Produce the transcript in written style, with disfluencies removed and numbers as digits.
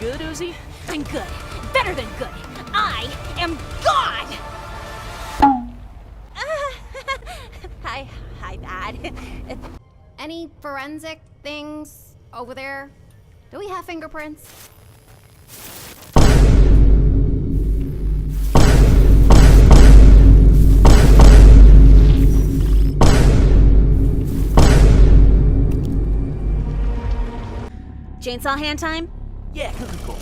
good, Uzi? I'm good. Better than good. I am God! Hi, Dad. Any forensic things over there? Do we have fingerprints? Chainsaw hand time? Yeah, cool.